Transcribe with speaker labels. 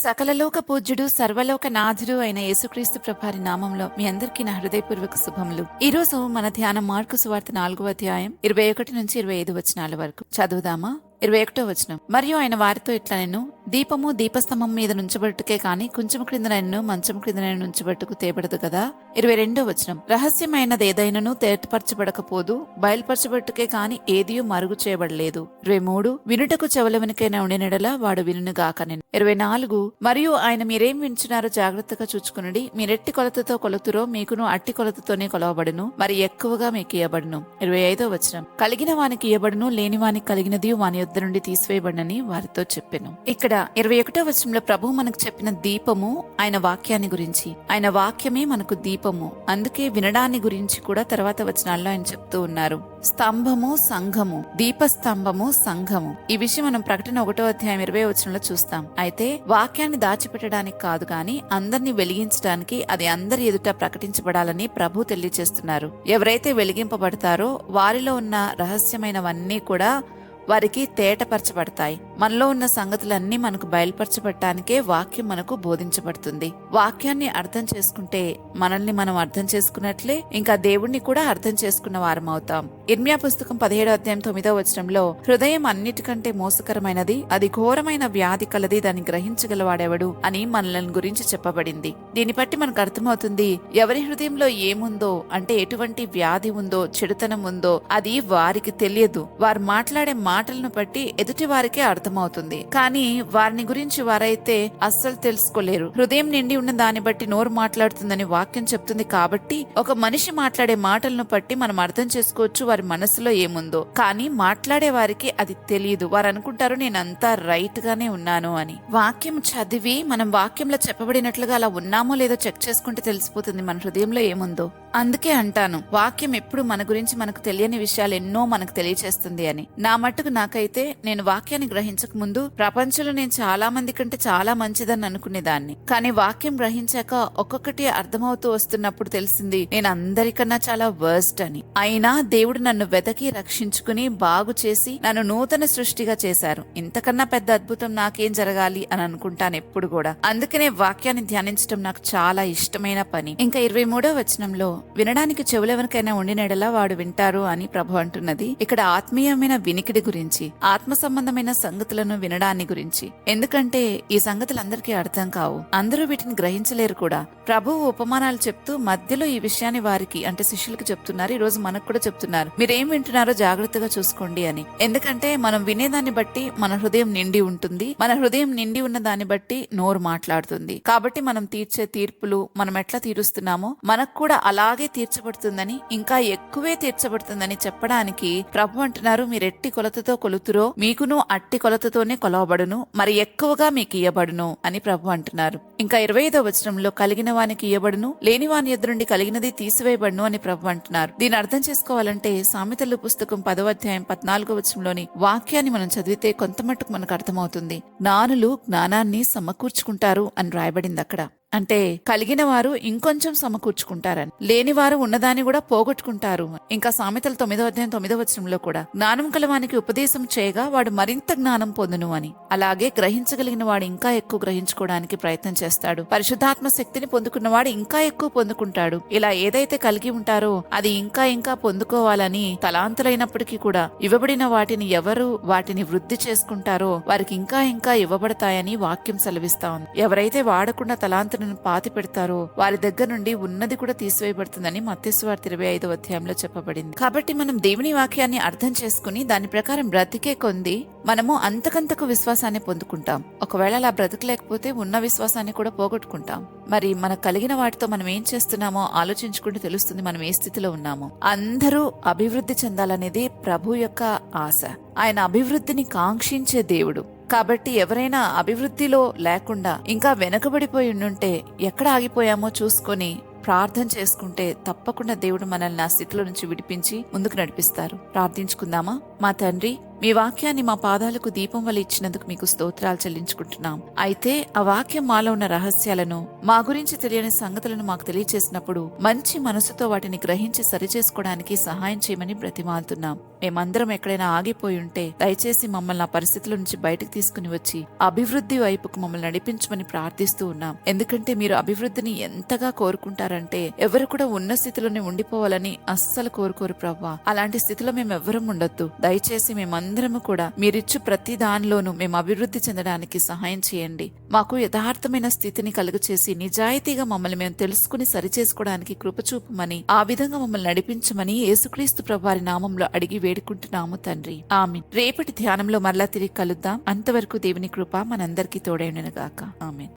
Speaker 1: సకలలోక పూజ్యుడు సర్వలోక నాథుడు అయిన యేసుక్రీస్తు ప్రభారి నామంలో మీ అందరికీ నా హృదయపూర్వక శుభములు. ఈ రోజు మన ధ్యానం మార్కు సువార్త 4వ అధ్యాయం 21 నుంచి 25 వచనాల వరకు చదువుదామా. 21వ వచనం. మరియు ఆయన వారితో ఇట్లా నేను దీపము దీపస్తంభం మీద నుంచబట్టుకే కాని కొంచెం క్రింద నన్ను మంచం క్రింద నన్ను నుంచబట్టుకు తేబడదు కదా. 22వ వచనం. రహస్యమైనదేదైనను తేటపరచబడకపోదు, బయలుపరచబట్టుకే కాని ఏదియూ మరుగు చేయబడలేదు. 23. వినుటకు చెవుల వెనుకైనా ఉండినడలా వాడు వినుగాక. 24. మరియు ఆయన మీరేం వింటున్నారో జాగ్రత్తగా చూచుకునుడి. మీరెట్టి కొలతతో కొలుతురో మీకును అట్టి కొలతతోనే కొలవబడును, మరి ఎక్కువగా మీకు ఇయ్యబడును. 25వ వచనం. కలిగిన వానికి ఇయ్యబడును, లేని వానికి కలిగినది వాని యొద్ద నుండి తీసివేయబడనని వారితో చెప్పెను. ఇక్కడ 21వ వచనంలో ప్రభు మనకు చెప్పిన దీపము ఆయన వాక్యాన్ని గురించి. ఆయన వాక్యమే మనకు దీపము. అందుకే వినడాన్ని గురించి కూడా తర్వాత వచనాల్లో ఆయన చెప్తూ ఉన్నారు. స్తంభము సంఘము, దీపస్తంభము సంఘము. ఈ విషయం మనం ప్రకటన 1వ అధ్యాయం 20వ వచనంలో చూస్తాం. అయితే వాక్యాన్ని దాచిపెట్టడానికి కాదు గాని అందరినీ వెలిగించడానికి, అది అందరి ఎదుట ప్రకటించబడాలని ప్రభు తెలియజేస్తున్నారు. ఎవరైతే వెలిగింపబడతారో వారిలో ఉన్న రహస్యమైనవన్నీ కూడా వారికి తేటపరచబడతాయి. మనలో ఉన్న సంగతులన్నీ మనకు బయలుపరచబడటానికే వాక్యం మనకు బోధించబడుతుంది. వాక్యాన్ని అర్థం చేసుకుంటే మనల్ని మనం అర్థం చేసుకున్నట్లే ఇంకా దేవుణ్ణి కూడా అర్థం చేసుకున్న వారం అవుతాం. ఇర్మియా పుస్తకం 17వ అధ్యాయం 9వ వచనంలో హృదయం అన్నిటికంటే మోసకరమైనది, అది ఘోరమైన వ్యాధి కలది, దాన్ని గ్రహించగలవాడెవడు అని మనల్ని గురించి చెప్పబడింది. దీన్ని బట్టి మనకు అర్థమవుతుంది ఎవరి హృదయంలో ఏముందో, అంటే ఎటువంటి వ్యాధి ఉందో, చెడుతనం ఉందో అది వారికి తెలియదు. వారు మాట్లాడే మాటలను బట్టి ఎదుటి వారికే అర్థమవుతుంది. కానీ వారిని గురించి వారైతే అస్సలు తెలుసుకోలేరు. హృదయం నిండి ఉన్న దాన్ని బట్టి నోరు మాట్లాడుతుందని వాక్యం చెప్తుంది. కాబట్టి ఒక మనిషి మాట్లాడే మాటలను బట్టి మనం అర్థం చేసుకోవచ్చు వారి మనసులో ఏముందో. కానీ మాట్లాడే వారికి అది తెలియదు. వారు అనుకుంటారు నేనంతా రైట్ గానే ఉన్నాను అని. వాక్యం చదివి మనం వాక్యంలో చెప్పబడినట్లుగా అలా ఉన్నామో లేదో చెక్ చేసుకుంటే తెలిసిపోతుంది మన హృదయంలో ఏముందో. అందుకే అంటాను వాక్యం ఎప్పుడు మన గురించి మనకు తెలియని విషయాలు ఎన్నో మనకు తెలియచేస్తుంది అని. నా మట్టుకు నాకైతే నేను వాక్యాన్ని గ్రహించక ముందు ప్రపంచంలో నేను చాలా మంది కంటే చాలా మంచిదని అనుకునేదాన్ని. కానీ వాక్యం గ్రహించాక ఒక్కొక్కటి అర్థమవుతూ వస్తున్నప్పుడు తెలిసింది నేను అందరికన్నా చాలా వర్స్ట్ అని. అయినా దేవుడు నన్ను వెతకి రక్షించుకుని బాగు చేసి నన్ను నూతన సృష్టిగా చేశారు. ఇంతకన్నా పెద్ద అద్భుతం నాకేం జరగాలి అని అనుకుంటాను ఎప్పుడు కూడా. అందుకనే వాక్యాన్ని ధ్యానించడం నాకు చాలా ఇష్టమైన పని. ఇంకా 23వ వచనంలో వినడానికి చెవులెవరికైనా ఉండినడలా వాడు వింటారు అని ప్రభు అంటున్నది. ఇక్కడ ఆత్మీయమైన వినికిడి గురించి, ఆత్మ సంబంధమైన సంగతులను వినడాన్ని గురించి. ఎందుకంటే ఈ సంగతులు అందరికీ అర్థం కావు, అందరూ వీటిని గ్రహించలేరు కూడా. ప్రభువు ఉపమానాలు చెప్తూ మధ్యలో ఈ విషయాన్ని వారికి అంటే శిష్యులకు చెప్తున్నారు. ఈ రోజు మనకు కూడా చెప్తున్నారు మీరేం వింటున్నారో జాగ్రత్తగా చూసుకోండి అని. ఎందుకంటే మనం వినేదాన్ని బట్టి మన హృదయం నిండి ఉంటుంది. మన హృదయం నిండి ఉన్న దాన్ని బట్టి నోరు మాట్లాడుతుంది. కాబట్టి మనం తీర్చే తీర్పులు మనం ఎట్లా తీరుస్తున్నామో మనకు కూడా అలాగే తీర్చబడుతుందని, ఇంకా ఎక్కువే తీర్చబడుతుందని చెప్పడానికి ప్రభు అంటున్నారు మీరెట్టి కొలతతో కొలుతురో మీకును అట్టి కొలతతోనే కొలవబడును, మరి ఎక్కువగా మీకు ఇయ్యబడును అని ప్రభు అంటున్నారు. ఇంకా 25వ వచనంలో కలిగిన వానికి ఇయ్యబడును, లేని వాని ఎదురు నుండి కలిగినది తీసివేయబడును అని ప్రభు అంటున్నారు. దీన్ని అర్థం చేసుకోవాలంటే సామెతల పుస్తకం 10వ అధ్యాయం 14వ వచనంలోని వాక్యాన్ని మనం చదివితే కొంత మట్టుకు మనకు అర్థమవుతుంది. జ్ఞానులు జ్ఞానాన్ని సమకూర్చుకుంటారు అని రాయబడింది అక్కడ. అంటే కలిగిన వారు ఇంకొంచెం సమకూర్చుకుంటారని, లేనివారు ఉన్నదాన్ని కూడా పోగొట్టుకుంటారు. ఇంకా సామెతల 9వ అధ్యాయం 9వ వచనంలో కూడా జ్ఞానం కలవానికి ఉపదేశం చేయగా వాడు మరింత జ్ఞానం పొందును అని. అలాగే గ్రహించగలిగిన వాడు ఇంకా ఎక్కువ గ్రహించుకోవడానికి ప్రయత్నం చేస్తాడు. పరిశుద్ధాత్మ శక్తిని పొందుకున్నవాడు ఇంకా ఎక్కువ పొందుకుంటాడు. ఇలా ఏదైతే కలిగి ఉంటారో అది ఇంకా ఇంకా పొందుకోవాలని తలాంతులైనప్పటికీ కూడా ఇవ్వబడిన వాటిని ఎవరు వాటిని వృద్ధి చేసుకుంటారో వారికి ఇంకా ఇంకా ఇవ్వబడతాయని వాక్యం సెలవిస్తా ఉంది. ఎవరైతే వాడకుండా తలాంతులను పాతి పెడతారో వారి దగ్గర నుండి ఉన్నది కూడా తీసివేయబడుతుందని మత్తయి సువార్త 25వ అధ్యాయంలో చెప్పబడింది. కాబట్టి మనం దేవుని వాక్యాన్ని అర్థం చేసుకుని దాని ప్రకారం బ్రతికే కొంది మనము అంతకంతకు విశ్వాసాన్ని పొందుకుంటాం. ఒకవేళ అలా బ్రతకలేకపోతే ఉన్న విశ్వాసాన్ని కూడా పోగొట్టుకుంటాం. మరి మనకు కలిగిన వాటితో మనం ఏం చేస్తున్నామో ఆలోచించుకుంటే తెలుస్తుంది మనం ఏ స్థితిలో ఉన్నామో. అందరూ అభివృద్ధి చెందాలనేది ప్రభు యొక్క ఆశ. ఆయన అభివృద్ధిని కాంక్షించే దేవుడు. కాబట్టి ఎవరైనా అభివృద్ధిలో లేకుండా ఇంకా వెనకబడిపోయి ఉండుంటే ఎక్కడ ఆగిపోయామో చూసుకొని ప్రార్థన చేసుకుంటే తప్పకుండా దేవుడు మనల్ని ఆ స్థితిలో నుంచి విడిపించి ముందుకు నడిపిస్తారు. ప్రార్థించుకుందామా. మా తండ్రి, మీ వాక్యాన్ని మా పాదాలకు దీపం వల్ల ఇచ్చినందుకు మీకు స్తోత్రాలు చెల్లించుకుంటున్నాం. అయితే ఆ వాక్యం మాలో ఉన్న రహస్యాలను, మా గురించి తెలియని సంగతులను మాకు తెలియచేసినప్పుడు మంచి మనసుతో వాటిని గ్రహించి సరిచేసుకోవడానికి సహాయం చేయమని బ్రతిమాలుతున్నాం. మేమందరం ఎక్కడైనా ఆగిపోయి ఉంటే దయచేసి మమ్మల్ని ఆ పరిస్థితుల నుంచి బయటకు తీసుకుని వచ్చి అభివృద్ధి వైపుకు మమ్మల్ని నడిపించమని ప్రార్థిస్తూ ఉన్నాం. ఎందుకంటే మీరు అభివృద్ధిని ఎంతగా కోరుకుంటారంటే ఎవరు కూడా ఉన్న స్థితిలోనే ఉండిపోవాలని అస్సలు కోరుకోరు ప్రవ్వా. అలాంటి స్థితిలో మేము ఎవ్వరం ఉండొద్దు. దయచేసి మేమందరము కూడా మీరిచ్చు ప్రతి దానిలోనూ మేము అభివృద్ధి చెందడానికి సహాయం చేయండి. మాకు యథార్థమైన స్థితిని కలుగచేసి నిజాయితీగా మమ్మల్ని మేము తెలుసుకుని సరిచేసుకోవడానికి కృపచూపమని, ఆ విధంగా మమ్మల్ని నడిపించమని యేసుక్రీస్తు ప్రభువారి నామంలో అడిగి వేడుకుంటున్నాము తండ్రి. ఆమేన్. రేపటి ధ్యానంలో మరలా తిరిగి కలుద్దాం. అంతవరకు దేవుని కృప మనందరికీ తోడైనగాక. ఆమేన్.